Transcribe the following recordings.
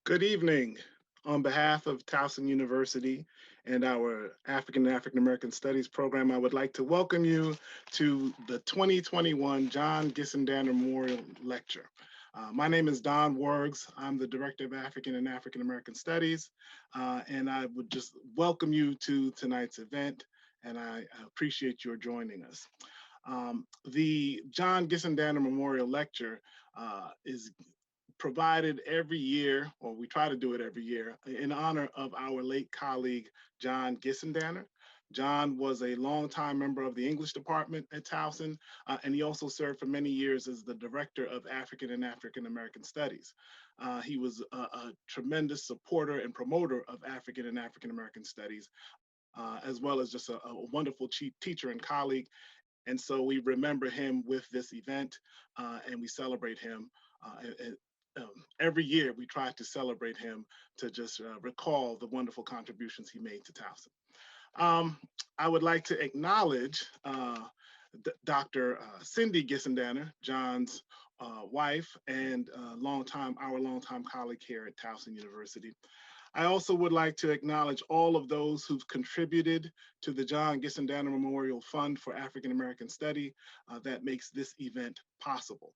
Good evening. On behalf of Towson University and our African and African American Studies program, I would like to welcome you to the 2021 John Gissendanner Memorial Lecture. My name is Don Wargs. I'm the Director of African and African American Studies, and I would just welcome you to tonight's event, and I appreciate your joining us. The John Gissendanner Memorial Lecture is provided every year, or we try to do it every year, in honor of our late colleague, John Gissendanner. John was a longtime member of the English department at Towson, and he also served for many years as the Director of African and African American Studies. He was a tremendous supporter and promoter of African and African American Studies, as well as just a wonderful teacher and colleague. And so we remember him with this event, and we celebrate him. Every year we try to celebrate him to just recall the wonderful contributions he made to Towson. I would like to acknowledge Dr. Cindy Gissendanner, John's wife and our longtime colleague here at Towson University. I also would like to acknowledge all of those who've contributed to the John Gissendanner Memorial Fund for African American Study that makes this event possible.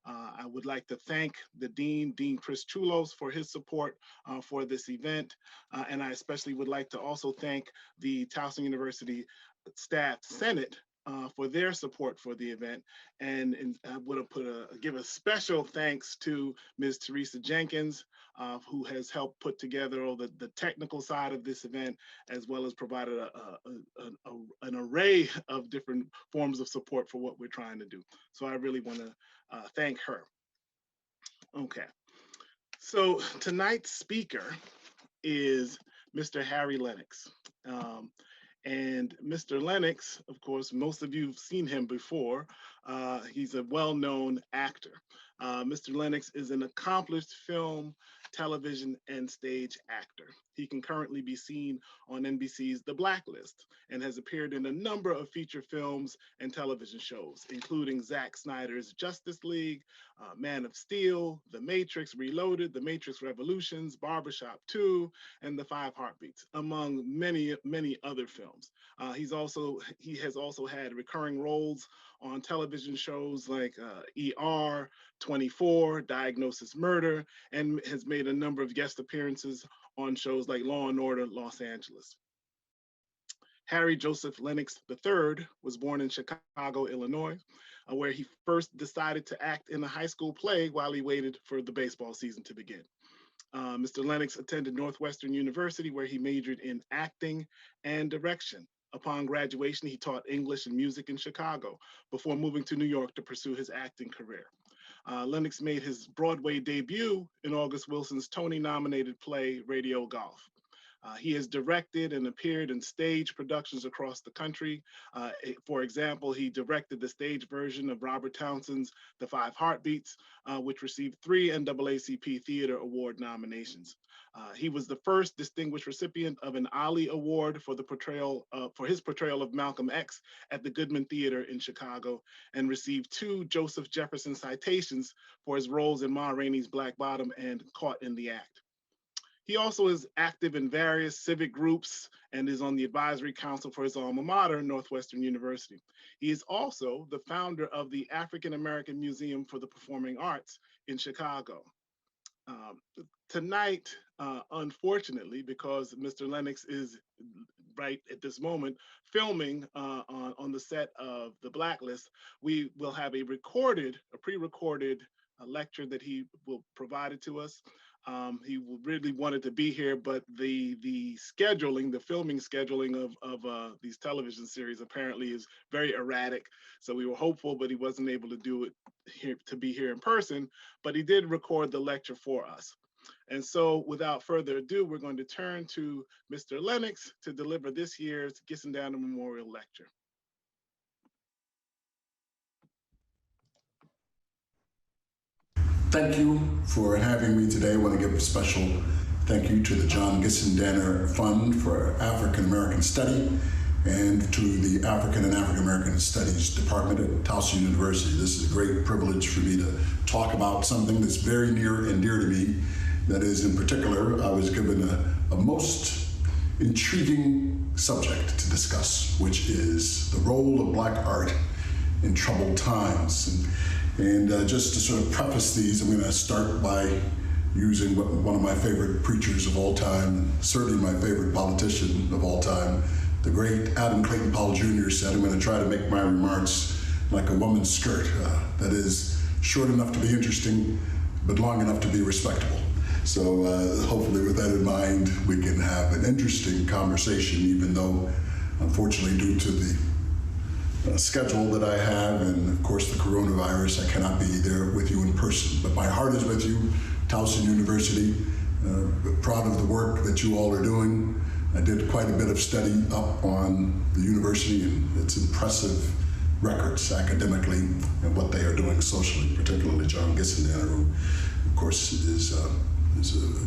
I would like to thank the Dean Chris Chulos, for his support for this event. And I especially would like to also thank the Towson University Staff Senate for their support for the event. And I would have give a special thanks to Ms. Teresa Jenkins, who has helped put together all the technical side of this event, as well as provided an array of different forms of support for what we're trying to do. So I really want to thank her. Okay, so tonight's speaker is Mr. Harry Lennix. And Mr. Lennix, of course, most of you have seen him before. He's a well-known actor. Mr. Lennix is an accomplished film, television, and stage actor. He can currently be seen on NBC's The Blacklist and has appeared in a number of feature films and television shows, including Zack Snyder's Justice League, Man of Steel, The Matrix Reloaded, The Matrix Revolutions, Barbershop 2, and The Five Heartbeats, among many, many other films. He has also had recurring roles on television shows like ER, 24, Diagnosis Murder, and has made a number of guest appearances on shows like Law and Order Los Angeles. Harry Joseph Lennix III was born in Chicago, Illinois, where he first decided to act in a high school play while he waited for the baseball season to begin. Mr. Lennix attended Northwestern University, where he majored in acting and direction. Upon graduation, he taught English and music in Chicago before moving to New York to pursue his acting career. Lennix made his Broadway debut in August Wilson's Tony-nominated play, Radio Golf. He has directed and appeared in stage productions across the country. For example, he directed the stage version of Robert Townsend's The Five Heartbeats, which received 3 NAACP Theater Award nominations. He was the first distinguished recipient of an Ollie Award for his portrayal of Malcolm X at the Goodman Theater in Chicago, and received 2 Joseph Jefferson citations for his roles in Ma Rainey's Black Bottom and Caught in the Act. He also is active in various civic groups and is on the advisory council for his alma mater, Northwestern University. He is also the founder of the African American Museum for the Performing Arts in Chicago. Tonight, unfortunately, because Mr. Lennix is right at this moment filming on the set of The Blacklist, we will have a pre-recorded lecture that he will provide it to us. He really wanted to be here, but the filming scheduling of these television series apparently is very erratic. So we were hopeful, but he wasn't able to do it to be here in person, but he did record the lecture for us. And so without further ado, we're going to turn to Mr. Lennix to deliver this year's Gissendanner Memorial Lecture. Thank you for having me today. I want to give a special thank you to the John Gissendanner Fund for African American Study and to the African and African American Studies Department at Towson University. This is a great privilege for me to talk about something that's very near and dear to me, That is, in particular, I was given a most intriguing subject to discuss, which is the role of Black art in troubled times. And just to sort of preface these, I'm going to start by using one of my favorite preachers of all time, certainly my favorite politician of all time, the great Adam Clayton Powell Jr. said, I'm going to try to make my remarks like a woman's skirt. That is, short enough to be interesting, but long enough to be respectable. So hopefully with that in mind, we can have an interesting conversation, even though, unfortunately, due to the schedule that I have, and of course the coronavirus, I cannot be there with you in person. But my heart is with you, Towson University, proud of the work that you all are doing. I did quite a bit of study up on the university and its impressive records academically and what they are doing socially, particularly John Gissendanner, who of course is a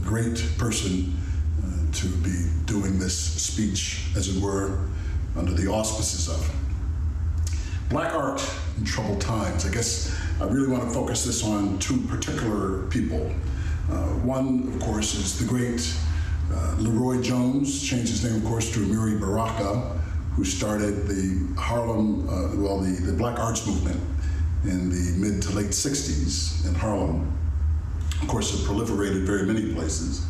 great person to be doing this speech, as it were, under the auspices of Black art in troubled times. I guess I really want to focus this on two particular people. One, of course, is the great Leroy Jones, changed his name, of course, to Amiri Baraka, who started the Harlem, the Black Arts movement in the mid to late 60s in Harlem. Of course, it proliferated very many places.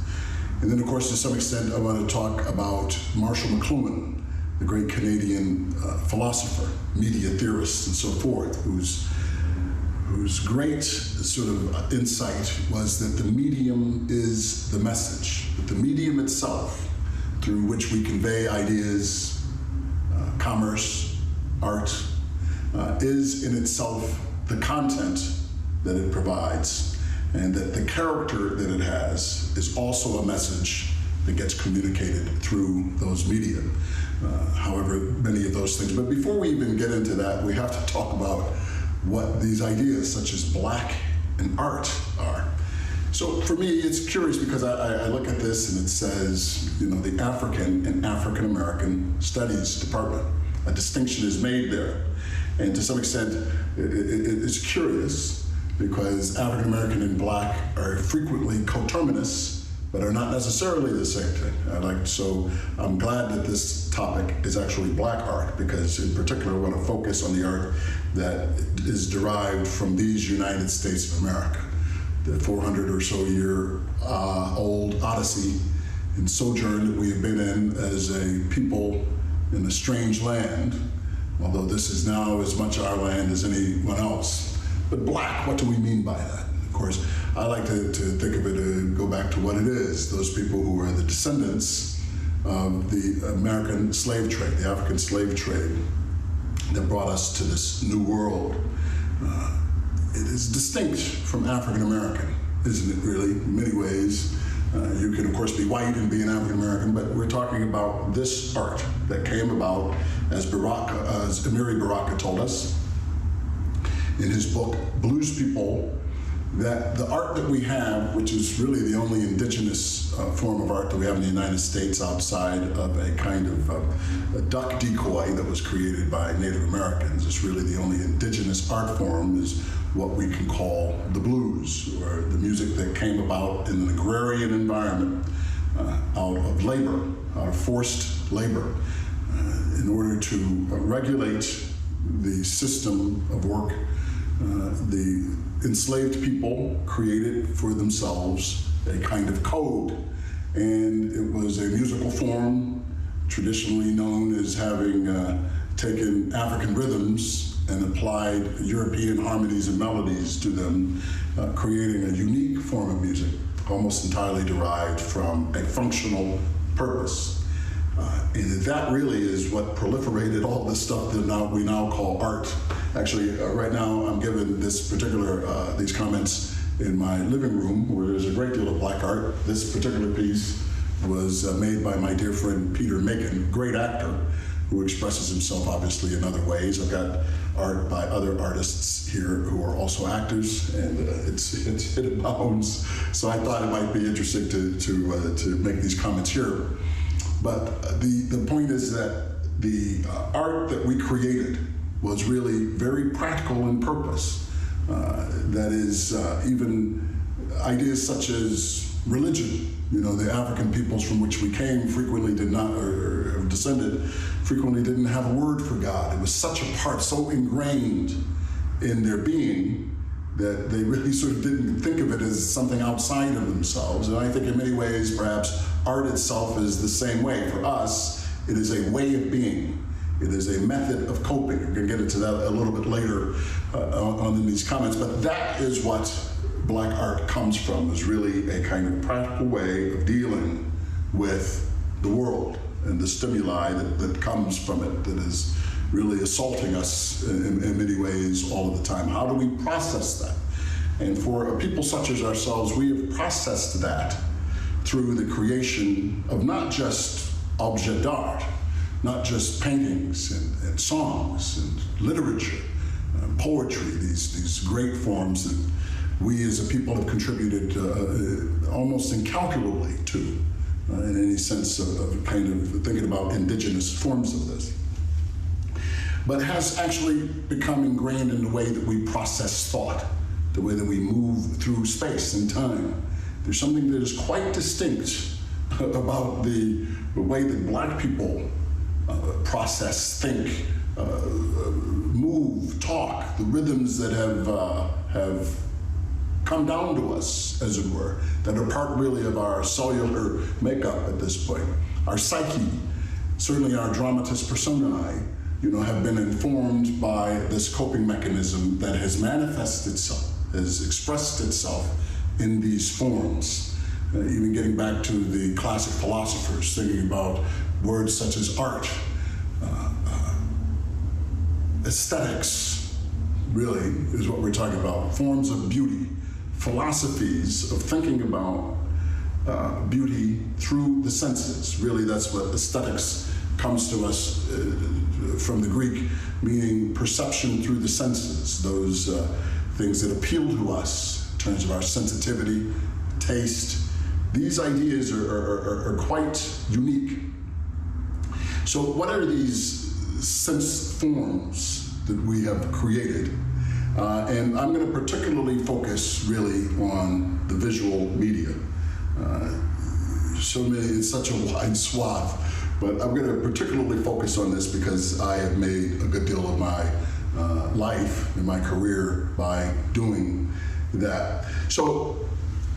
And then, of course, to some extent, I want to talk about Marshall McLuhan, the great Canadian philosopher, media theorist, and so forth, whose great sort of insight was that the medium is the message, that the medium itself through which we convey ideas, commerce, art, is in itself the content that it provides, and that the character that it has is also a message that gets communicated through those media, however many of those things. But before we even get into that, we have to talk about what these ideas such as Black and art are. So for me, it's curious because I look at this and it says, you know, the African and African American Studies Department. A distinction is made there. And to some extent, it's curious because African American and Black are frequently coterminous, but are not necessarily the same thing. So I'm glad that this topic is actually Black art, because in particular I want to focus on the art that is derived from these United States of America, the 400 or so year old odyssey and sojourn that we have been in as a people in a strange land, although this is now as much our land as anyone else. But Black, what do we mean by that? Of course, I like to think of it and go back to what it is, those people who are the descendants of the American slave trade, the African slave trade that brought us to this new world. It is distinct from African American, isn't it really, in many ways? You can, of course, be white and be an African American, but we're talking about this art that came about, as Amiri Baraka told us in his book, Blues People, that the art that we have, which is really the only indigenous form of art that we have in the United States outside of a kind of a duck decoy that was created by Native Americans, it's really the only indigenous art form, is what we can call the blues, or the music that came about in an agrarian environment out of labor, out of forced labor, in order to regulate the system of work. The enslaved people created for themselves a kind of code, and it was a musical form traditionally known as having taken African rhythms and applied European harmonies and melodies to them, creating a unique form of music, almost entirely derived from a functional purpose. And that really is what proliferated all this stuff that we now call art. Actually, right now I'm giving this particular, these comments in my living room, where there's a great deal of Black art. This particular piece was made by my dear friend Peter Macon, great actor, who expresses himself obviously in other ways. I've got art by other artists here who are also actors, and it abounds. So I thought it might be interesting to make these comments here. But the point is that the art that we created was really very practical in purpose. That is, even ideas such as religion. You know, the African peoples from which we came frequently did not, or descended, frequently didn't have a word for God. It was such a part, so ingrained in their being, that they really sort of didn't think of it as something outside of themselves. And I think in many ways, perhaps art itself is the same way. For us, it is a way of being. It is a method of coping. We're going to get into that a little bit later on in these comments, but that is what Black art comes from, is really a kind of practical way of dealing with the world and the stimuli that comes from it, that is really assaulting us in many ways all of the time. How do we process that? And for a people such as ourselves, we have processed that through the creation of not just objet d'art, not just paintings and songs and literature, poetry, these great forms that we as a people have contributed almost incalculably to, in any sense of kind of thinking about indigenous forms of this. But has actually become ingrained in the way that we process thought, the way that we move through space and time. There's something that is quite distinct about the way that Black people process, think, move, talk, the rhythms that have come down to us, as it were, that are part really of our cellular makeup at this point. Our psyche, certainly our dramatis personae, have been informed by this coping mechanism that has manifested itself, has expressed itself in these forms. Even getting back to the classic philosophers, thinking about words such as art, aesthetics, really, is what we're talking about. Forms of beauty, philosophies of thinking about beauty through the senses. Really, that's what aesthetics comes to us from the Greek, meaning perception through the senses, those things that appeal to us in terms of our sensitivity, taste. These ideas are quite unique. So what are these sense forms that we have created? And I'm going to particularly focus really on the visual media. It's such a wide swath, but I'm going to particularly focus on this because I have made a good deal of my life and my career by doing that. So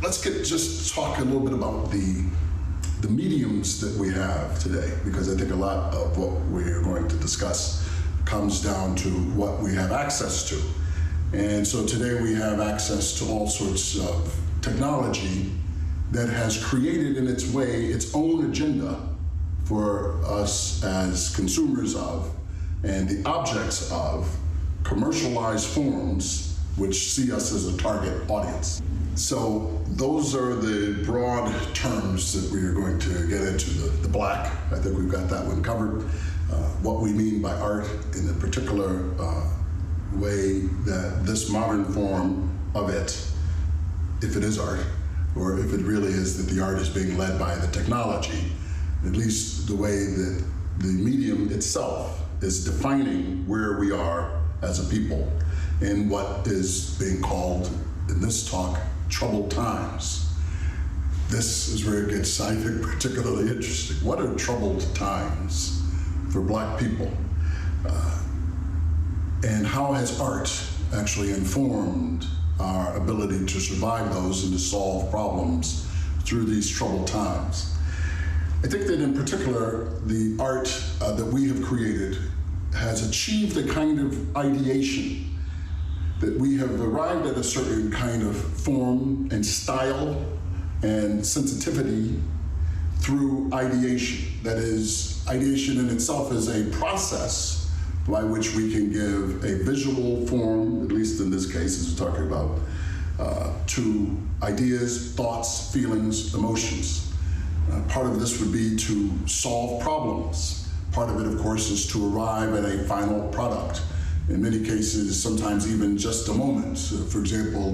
let's just talk a little bit about the mediums that we have today, because I think a lot of what we're going to discuss comes down to what we have access to. And so today we have access to all sorts of technology that has created in its way its own agenda for us as consumers of and the objects of commercialized forms which see us as a target audience. So those are the broad terms that we are going to get into. The Black, I think we've got that one covered. What we mean by art in the particular way that this modern form of it, if it is art, or if it really is that the art is being led by the technology, at least the way that the medium itself is defining where we are as a people in what is being called in this talk troubled times. This is where it gets, I think, particularly interesting. What are troubled times for Black people? And how has art actually informed our ability to survive those and to solve problems through these troubled times? I think that in particular, the art that we have created has achieved a kind of ideation, that we have arrived at a certain kind of form and style and sensitivity through ideation. That is, ideation in itself is a process by which we can give a visual form, at least in this case, as we're talking about, to ideas, thoughts, feelings, emotions. Part of this would be to solve problems. Part of it, of course, is to arrive at a final product. In many cases, sometimes even just a moment. For example,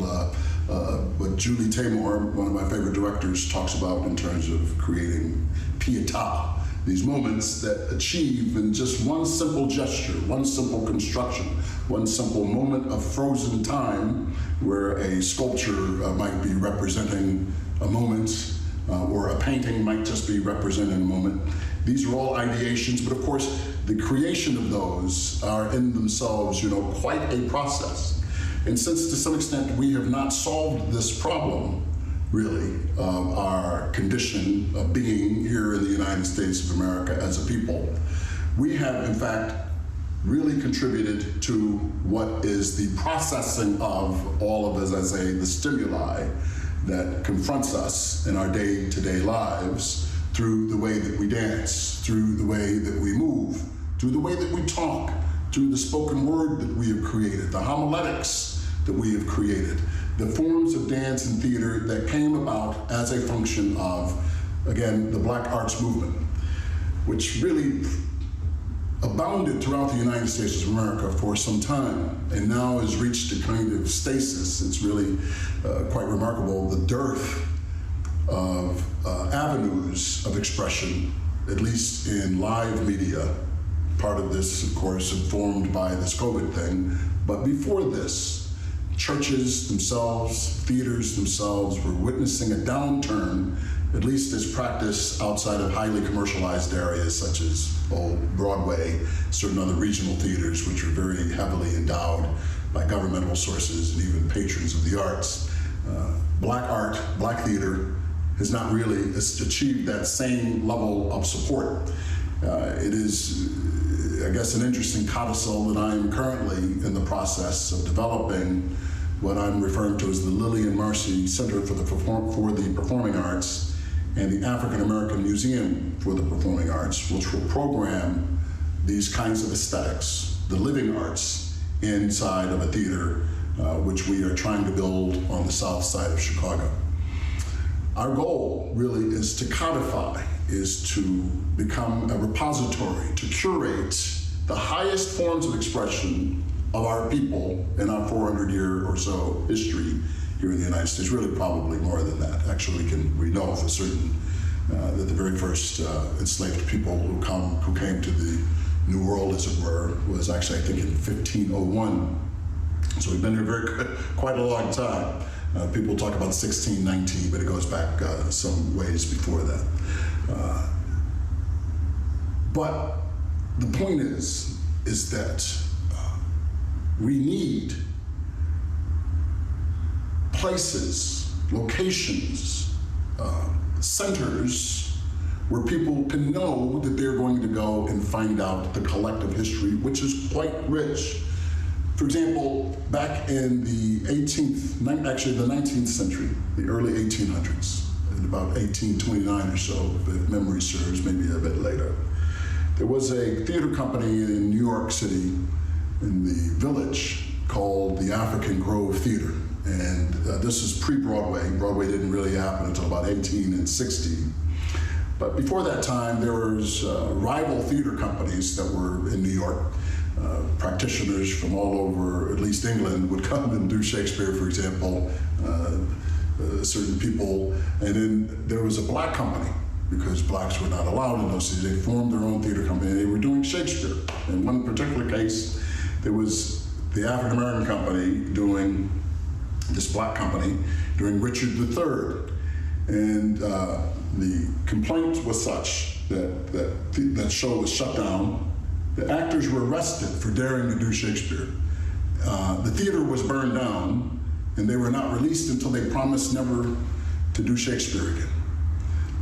what Julie Taymor, one of my favorite directors, talks about in terms of creating pietà, these moments that achieve in just one simple gesture, one simple construction, one simple moment of frozen time where a sculpture might be representing a moment, or a painting might just be representing a moment. These are all ideations, but of course, the creation of those are in themselves, quite a process. And since to some extent we have not solved this problem, really, of our condition of being here in the United States of America as a people, we have in fact really contributed to what is the processing of all of, as I say, the stimuli that confronts us in our day-to-day lives through the way that we dance, through the way that we move, through the way that we talk, through the spoken word that we have created, the homiletics that we have created, the forms of dance and theater that came about as a function of, again, the Black arts movement, which really abounded throughout the United States of America for some time, and now has reached a kind of stasis. It's really quite remarkable, the dearth of avenues of expression, at least in live media. Part of this, of course, informed by this COVID thing, but before this, churches themselves, theaters themselves were witnessing a downturn, at least as practice outside of highly commercialized areas such as Broadway, certain other regional theaters, which are very heavily endowed by governmental sources and even patrons of the arts. Black art, Black theater, has not really achieved that same level of support. It is, I guess, an interesting codicil that I am currently in the process of developing what I'm referring to as the Lillian Marcy Center for the Performing Arts and the African American Museum for the Performing Arts, which will program these kinds of aesthetics, the living arts, inside of a theater, which we are trying to build on the south side of Chicago. Our goal really is to codify, is to become a repository, to curate the highest forms of expression of our people in our 400-year or so history here in the United States, really probably more than that. Actually, we know for certain that the very first enslaved people who came to the New World, as it were, was actually, I think, in 1501. So we've been here quite a long time. People talk about 1619, but it goes back some ways before that. But the point is that we need places, locations, centers where people can know that they're going to go and find out the collective history, which is quite rich. For example, back in the 19th century, the early 1800s, in about 1829 or so, if memory serves, maybe a bit later, there was a theater company in New York City, in the Village, called the African Grove Theater. And this is pre-Broadway. Broadway didn't really happen until about 1860. But before that time, there was rival theater companies that were in New York. Practitioners from all over, at least England, would come and do Shakespeare, for example, certain people. And then there was a Black company, because Blacks were not allowed in those cities. They formed their own theater company, and they were doing Shakespeare. In one particular case, there was the African American company doing, this Black company, doing Richard III. And the complaint was such that that show was shut down. The actors were arrested for daring to do Shakespeare. The theater was burned down, and they were not released until they promised never to do Shakespeare again.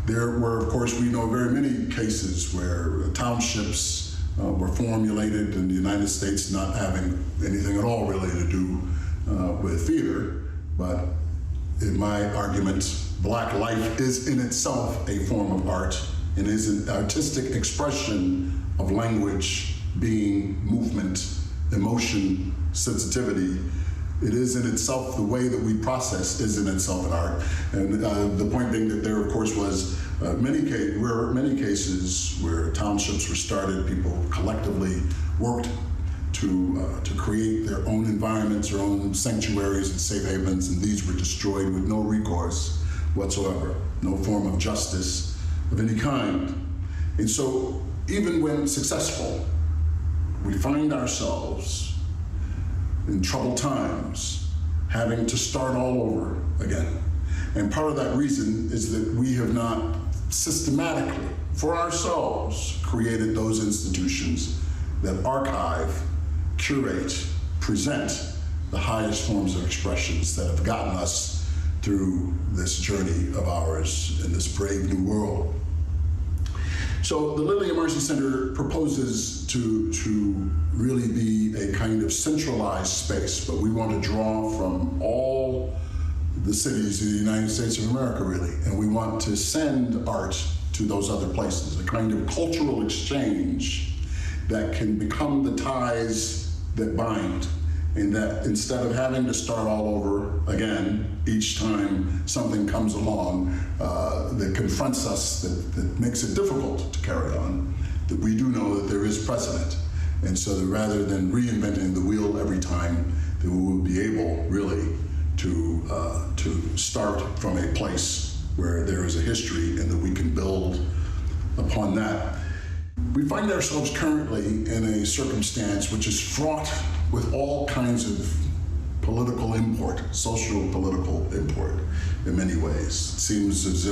There were, of course, we know very many cases where townships were formulated in the United States not having anything at all really to do with theater, but in my argument, Black life is in itself a form of art and is an artistic expression of language, being, movement, emotion, sensitivity. It is in itself, the way that we process is in itself an art. And the point being that there, of course, was many cases where townships were started, people collectively worked to create their own environments, their own sanctuaries and safe havens, and these were destroyed with no recourse whatsoever, no form of justice of any kind. And so, even when successful, we find ourselves in troubled times, having to start all over again. And part of that reason is that we have not systematically, for ourselves, created those institutions that archive, curate, present the highest forms of expressions that have gotten us through this journey of ours in this brave new world. So the Lillian Marcy Center proposes to really be a kind of centralized space, but we want to draw from all the cities of the United States of America, really, and we want to send art to those other places, a kind of cultural exchange that can become the ties that bind, and that instead of having to start all over again each time something comes along that confronts us, that makes it difficult to carry on, that we do know that there is precedent. And so that rather than reinventing the wheel every time, that we will be able really to start from a place where there is a history and that we can build upon that. We find ourselves currently in a circumstance which is fraught with all kinds of political import, social political import in many ways. It seems as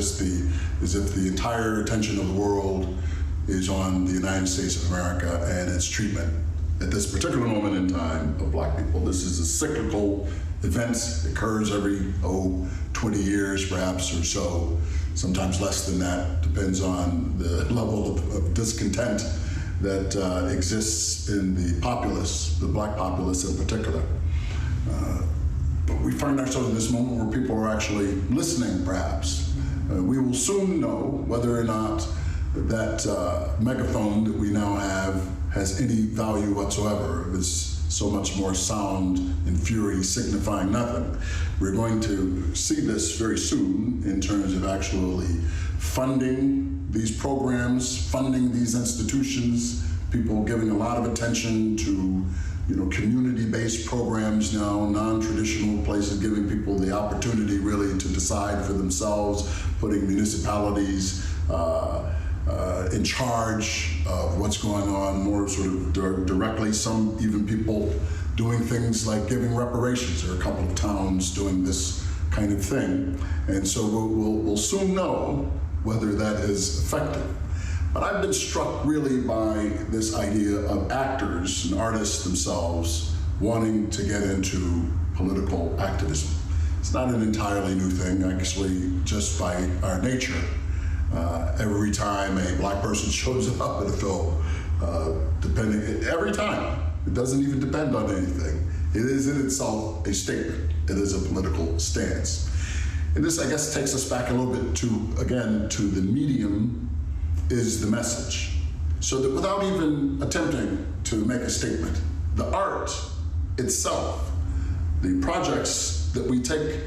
if the entire attention of the world is on the United States of America and its treatment at this particular moment in time of Black people. This is a cyclical event. It occurs every 20 years perhaps or so, sometimes less than that, depends on the level of discontent that exists in the populace, the Black populace in particular. But we find ourselves in this moment where people are actually listening, perhaps. We will soon know whether or not that megaphone that we now have has any value whatsoever. It's so much more sound and fury signifying nothing. We're going to see this very soon in terms of actually funding these programs, funding these institutions, people giving a lot of attention to community-based programs now, non-traditional places, giving people the opportunity really to decide for themselves, putting municipalities in charge of what's going on more sort of directly. Some even people doing things like giving reparations. There are a couple of towns doing this kind of thing. And so we'll soon know whether that is effective. But I've been struck really by this idea of actors and artists themselves wanting to get into political activism. It's not an entirely new thing, actually, just by our nature. Every time a Black person shows up at a film, every time, it doesn't even depend on anything. It is in itself a statement. It is a political stance. And this, I guess, takes us back a little bit to the medium is the message. So that without even attempting to make a statement, the art itself, the projects that we take,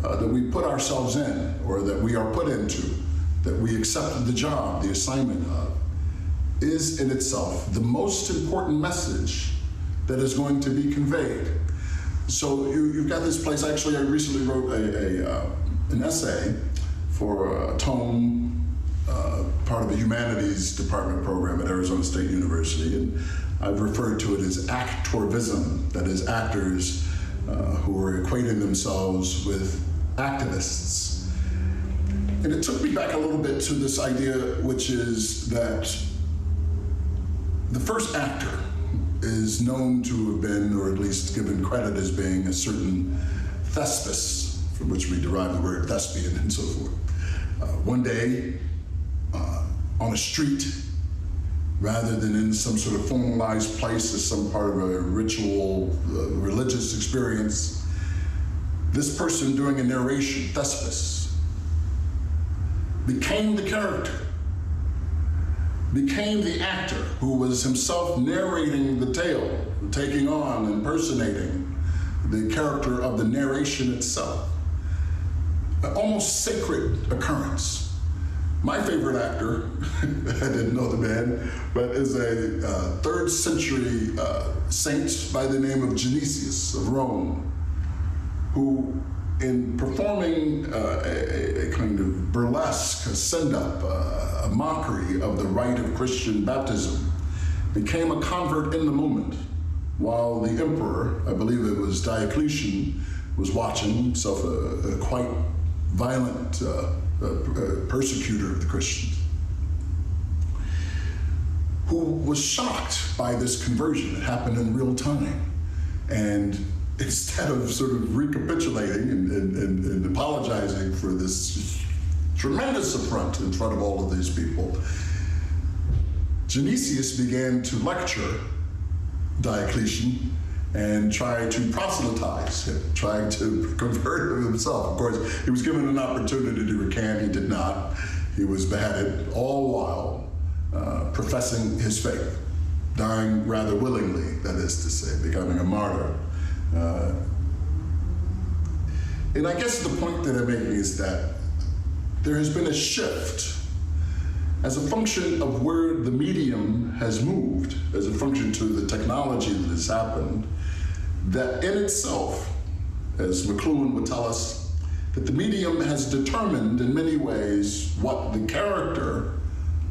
that we put ourselves in, or that we are put into, that we accepted the job, the assignment of, is in itself the most important message that is going to be conveyed. So you've got this place. Actually, I recently wrote an essay for a tome, part of the humanities department program at Arizona State University, and I've referred to it as actorvism, that is actors who are equating themselves with activists. And it took me back a little bit to this idea, which is that the first actor is known to have been, or at least given credit as being, a certain Thespis, from which we derive the word thespian and so forth. One day, on a street, rather than in some sort of formalized place as some part of a ritual, religious experience, this person doing a narration, Thespis, became the character, became the actor who was himself narrating the tale, taking on, impersonating the character of the narration itself. An almost sacred occurrence. My favorite actor, I didn't know the man, but is a 3rd century saint by the name of Genesius of Rome, who in performing a kind of burlesque, a send-up, a mockery of the rite of Christian baptism, became a convert in the moment, while the emperor, I believe it was Diocletian, was watching himself a quite violent persecutor of the Christians, who was shocked by this conversion that happened in real time. And instead of sort of recapitulating and apologizing for this tremendous affront in front of all of these people, Genesius began to lecture Diocletian and try to proselytize him, trying to convert him himself. Of course, he was given an opportunity to recant. He did not. He was beheaded, all while professing his faith, dying rather willingly, that is to say, becoming a martyr. And I guess the point that I'm making is that there has been a shift as a function of where the medium has moved, as a function to the technology that has happened, that in itself, as McLuhan would tell us, that the medium has determined in many ways what the character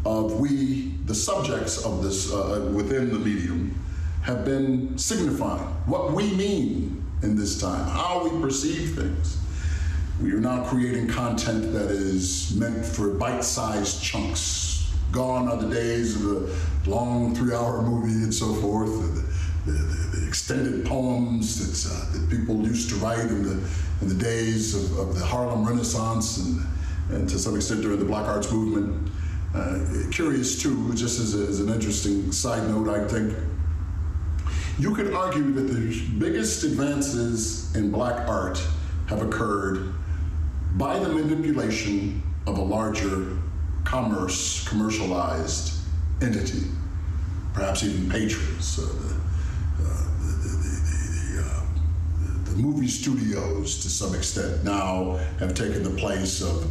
of we, the subjects of this within the medium, have been signifying, what we mean in this time, how we perceive things. We are now creating content that is meant for bite-sized chunks. Gone are the days of the long 3-hour movie and so forth, the extended poems that people used to write in the days of the Harlem Renaissance and to some extent during the Black Arts movement. Curious too, just as an interesting side note, I think, you could argue that the biggest advances in Black art have occurred by the manipulation of a larger commercialized entity, perhaps even patrons. The movie studios, to some extent, now have taken the place of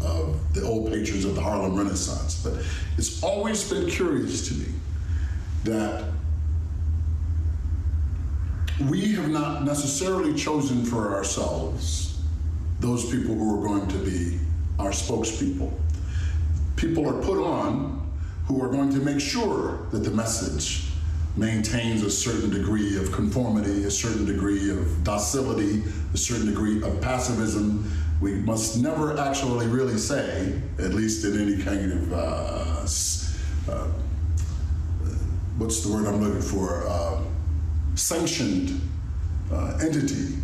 the old patrons of the Harlem Renaissance. But it's always been curious to me that we have not necessarily chosen for ourselves those people who are going to be our spokespeople. People are put on who are going to make sure that the message maintains a certain degree of conformity, a certain degree of docility, a certain degree of pacifism. We must never actually really say, at least in any kind of, what's the word I'm looking for, sanctioned entity.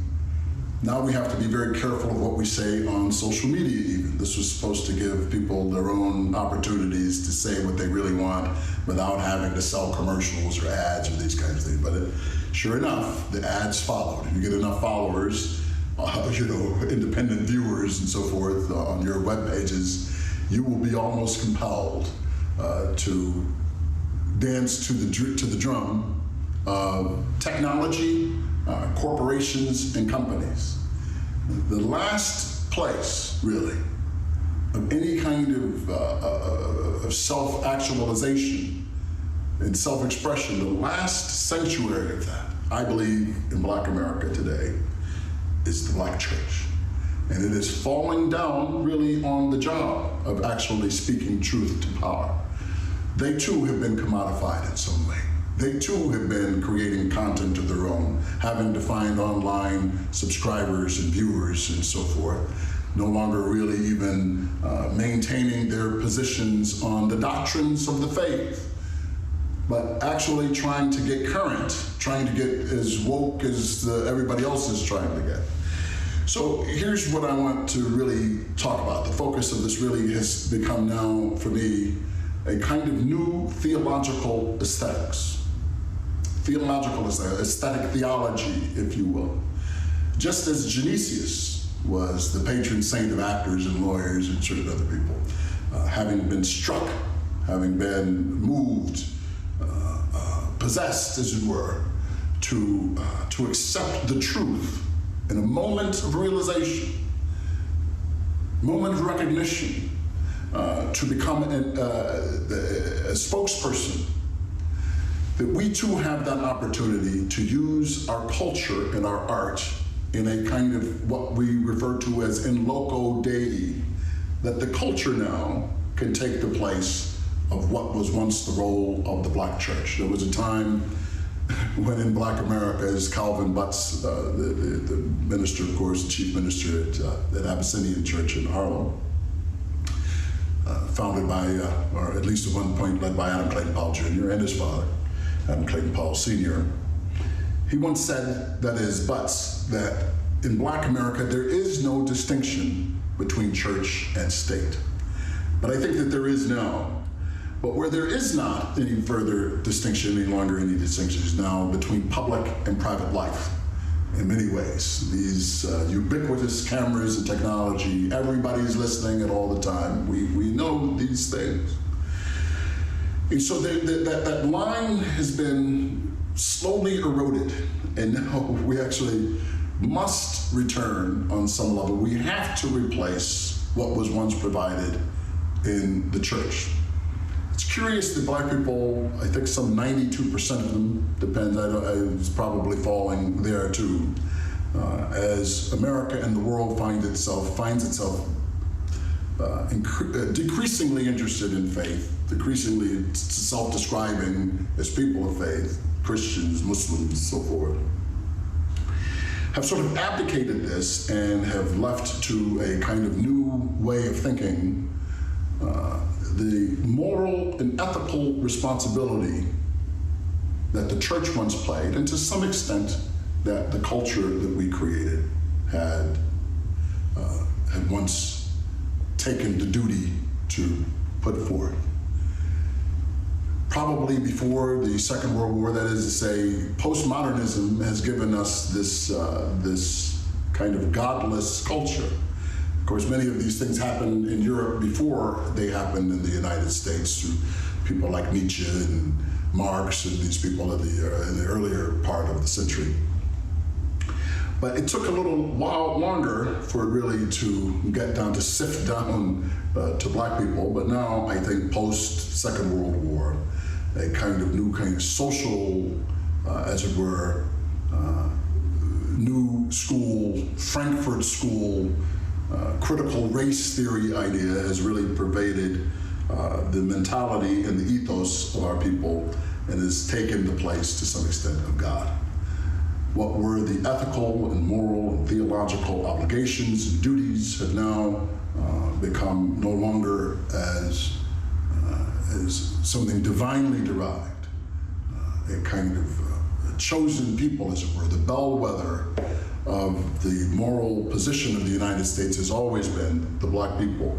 Now we have to be very careful of what we say on social media even. This was supposed to give people their own opportunities to say what they really want without having to sell commercials or ads or these kinds of things. But sure enough, the ads followed. If you get enough followers, independent viewers and so forth on your web pages, you will be almost compelled to dance to the drum of technology, corporations, and companies. The last place, really, of any kind of self-actualization and self-expression, the last sanctuary of that, I believe, in Black America today, is the Black church. And it is falling down really on the job of actually speaking truth to power. They too have been commodified in some way. They too have been creating content of their own, having to find online subscribers and viewers and so forth, no longer really even maintaining their positions on the doctrines of the faith, but actually trying to get current, trying to get as woke as everybody else is trying to get. So here's what I want to really talk about. The focus of this really has become now, for me, a kind of new theological aesthetics. Aesthetic theology, if you will. Just as Genesius was the patron saint of actors and lawyers and certain other people, having been struck, having been moved, possessed, as it were, to accept the truth in a moment of realization, moment of recognition, to become a spokesperson, that we too have that opportunity to use our culture and our art in a kind of what we refer to as in loco dei, that the culture now can take the place of what was once the role of the Black church. There was a time when in Black America, as Calvin Butts, the minister, of course, the chief minister at Abyssinian Church in Harlem, founded by, or at least at one point led by Adam Clayton Powell Jr. and his father, Adam Clayton Powell Sr. He once said, that is Butts, that in Black America there is no distinction between church and state. But I think that there is now. But where there is not any further distinction, any longer any distinction is now between public and private life in many ways. These ubiquitous cameras and technology, everybody's listening at all the time. We know these things. And so that line has been slowly eroded, and now we actually must return on some level. We have to replace what was once provided in the church. It's curious that Black people, I think some 92% of them, depends, it's probably falling there too, as America and the world finds itself decreasingly interested in faith, decreasingly self-describing as people of faith, Christians, Muslims, so forth, have sort of abdicated this and have left to a kind of new way of thinking the moral and ethical responsibility that the church once played, and to some extent that the culture that we created had once taken the duty to put forth. Probably before the Second World War, that is to say, postmodernism has given us this kind of godless culture. Of course, many of these things happened in Europe before they happened in the United States through people like Nietzsche and Marx and these people in the earlier part of the century. But it took a little while longer for it really to get down, to sift down to Black people. But now, I think, post-Second World War, a kind of new kind of social, as it were, new school, Frankfurt School, critical race theory idea has really pervaded the mentality and the ethos of our people and has taken the place, to some extent, of God. What were the ethical and moral and theological obligations and duties have now become no longer as something divinely derived, a kind of chosen people, as it were. The bellwether of the moral position of the United States has always been the Black people,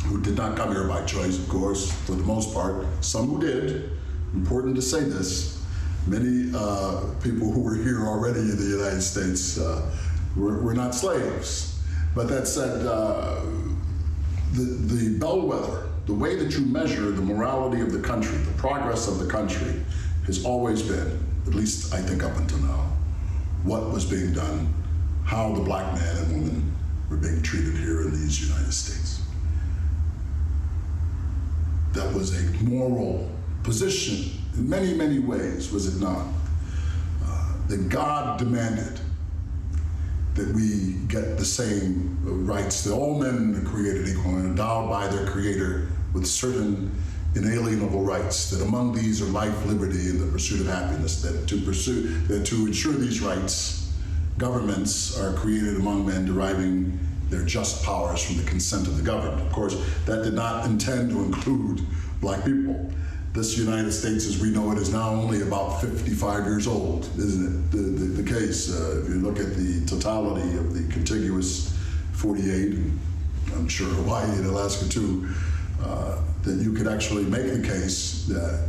who did not come here by choice, of course, for the most part. Some who did. Important to say this. Many people who were here already in the United States were not slaves. But that said, the bellwether, the way that you measure the morality of the country, the progress of the country, has always been, at least I think up until now, what was being done, how the Black man and woman were being treated here in these United States. That was a moral position in many, many ways, was it not? That God demanded that we get the same rights, that all men are created equal and endowed by their Creator with certain inalienable rights, that among these are life, liberty, and the pursuit of happiness, that to ensure these rights, governments are created among men deriving their just powers from the consent of the governed. Of course, that did not intend to include Black people. This United States, as we know it, is now only about 55 years old, isn't it? The case, if you look at the totality of the contiguous 48, and I'm sure Hawaii and Alaska too, that you could actually make the case that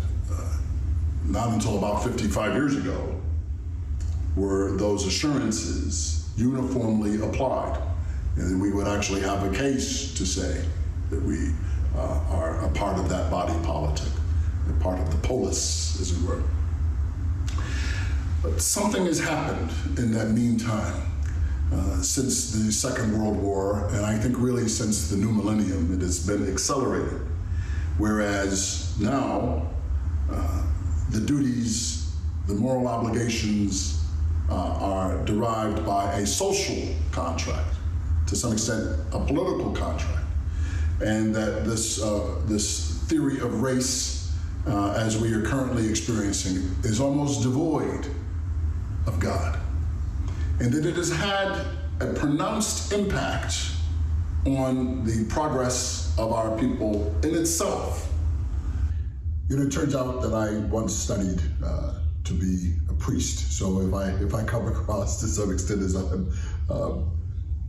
not until about 55 years ago were those assurances uniformly applied, and that we would actually have a case to say that we are a part of that body politic, a part of the polis, as it were. But something has happened in that meantime, since the Second World War, and I think really since the new millennium, it has been accelerated. Whereas now, the duties, the moral obligations are derived by a social contract, to some extent a political contract, and that this theory of race as we are currently experiencing, is almost devoid of God, and that it has had a pronounced impact on the progress of our people in itself. You know, it turns out that I once studied to be a priest, so if I come across to some extent as I'm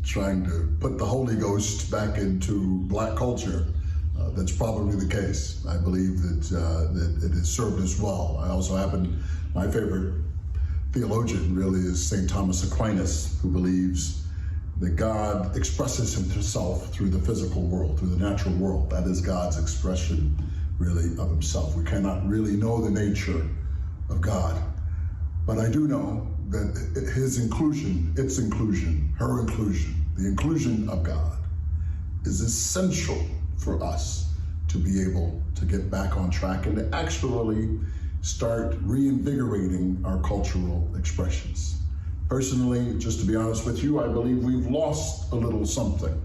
trying to put the Holy Ghost back into Black culture, that's probably the case. I believe that it has served us well. I also my favorite theologian really is St. Thomas Aquinas, who believes that God expresses himself through the physical world, through the natural world. That is God's expression, really, of himself. We cannot really know the nature of God, but I do know that his inclusion, its inclusion, her inclusion, the inclusion of God is essential for us to be able to get back on track and to actually start reinvigorating our cultural expressions. Personally, just to be honest with you, I believe we've lost a little something.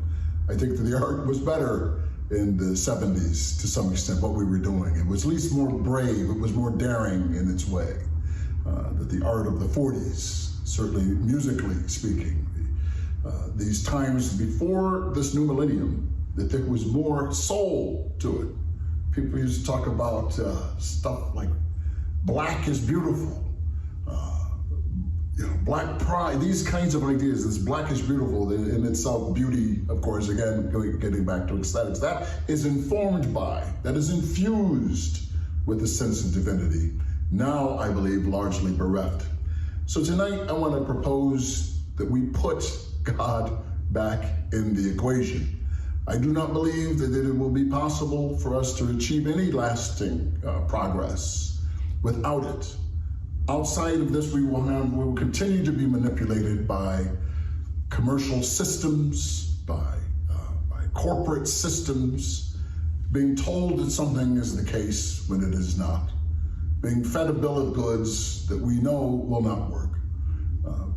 I think that the art was better in the 70s to some extent, what we were doing. It was at least more brave, it was more daring in its way. That the art of the 40s, certainly musically speaking, these times before this new millennium, that there was more soul to it. People used to talk about stuff like black is beautiful, Black pride, these kinds of ideas. This black is beautiful in itself. Beauty, of course, again, getting back to aesthetics, that is informed by, that is infused with a sense of divinity. Now, I believe, largely bereft. So tonight, I want to propose that we put God back in the equation. I do not believe that it will be possible for us to achieve any lasting progress without it. Outside of this, we will continue to be manipulated by commercial systems, by corporate systems, being told that something is the case when it is not, being fed a bill of goods that we know will not work,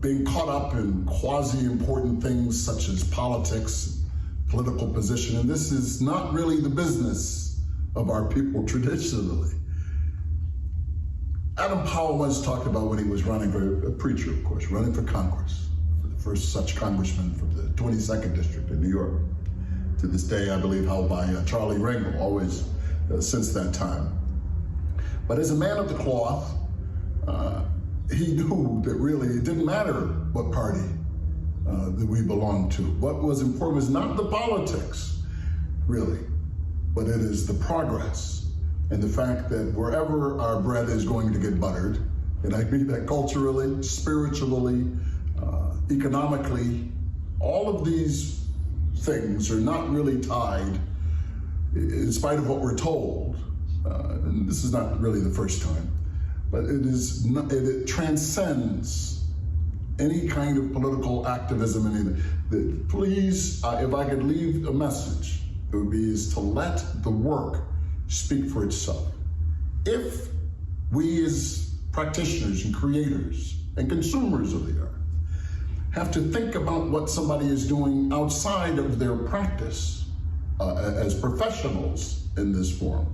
being caught up in quasi-important things such as politics, political position, and this is not really the business of our people traditionally. Adam Powell once talked about when he was running for a preacher, of course, running for Congress, for the first such congressman from the 22nd District in New York. To this day, I believe, held by Charlie Rangel, always since that time. But as a man of the cloth, he knew that really it didn't matter what party that we belonged to. What was important was not the politics, really, but it is the progress. And the fact that wherever our bread is going to get buttered, and I mean that culturally, spiritually, economically, all of these things are not really tied, in spite of what we're told. And this is not really the first time, but it transcends any kind of political activism. Please, if I could leave a message, it would be is to let the work speak for itself. If we as practitioners and creators and consumers of the art have to think about what somebody is doing outside of their practice as professionals in this form,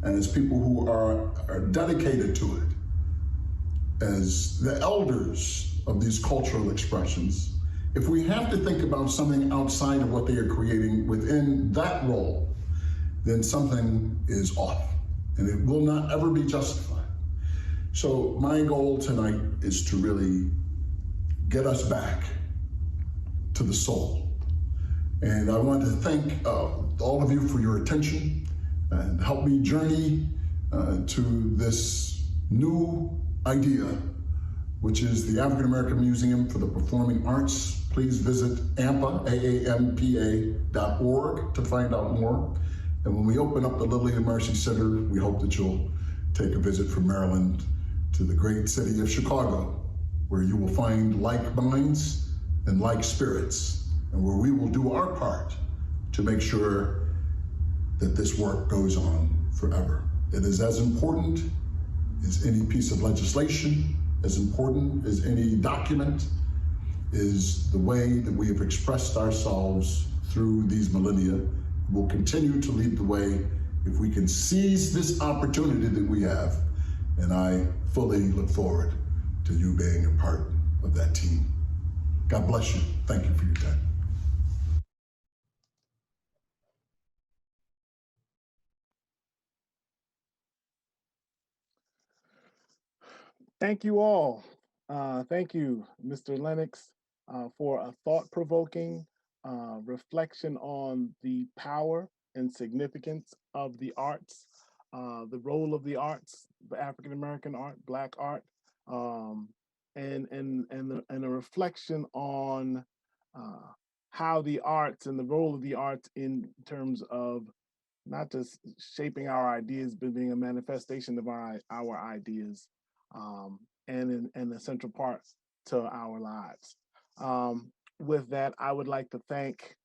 and as people who are dedicated to it, as the elders of these cultural expressions, if we have to think about something outside of what they are creating within that role, then something is off, and it will not ever be justified. So my goal tonight is to really get us back to the soul. And I want to thank all of you for your attention and help me journey to this new idea, which is the African American Museum for the Performing Arts. Please visit AAMPA, AAMPA.org to find out more. And when we open up the Lily and Mercy Center, we hope that you'll take a visit from Maryland to the great city of Chicago, where you will find like minds and like spirits, and where we will do our part to make sure that this work goes on forever. It is as important as any piece of legislation, as important as any document, is the way that we have expressed ourselves through these millennia. Will continue to lead the way if we can seize this opportunity that we have, and I fully look forward to you being a part of that team. God bless you. Thank you for your time. Thank you all. Thank you, Mr. Lennix, for a thought-provoking reflection on the power and significance of the arts, the role of the arts, the African American art, Black art, um, and a reflection on how the arts and the role of the arts in terms of not just shaping our ideas, but being a manifestation of our ideas, and the central part to our lives. With that, I would like to thank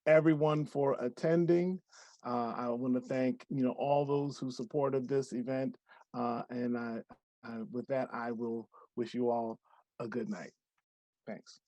everyone for attending. I want to thank all those who supported this event, and with that, I will wish you all a good night. Thanks.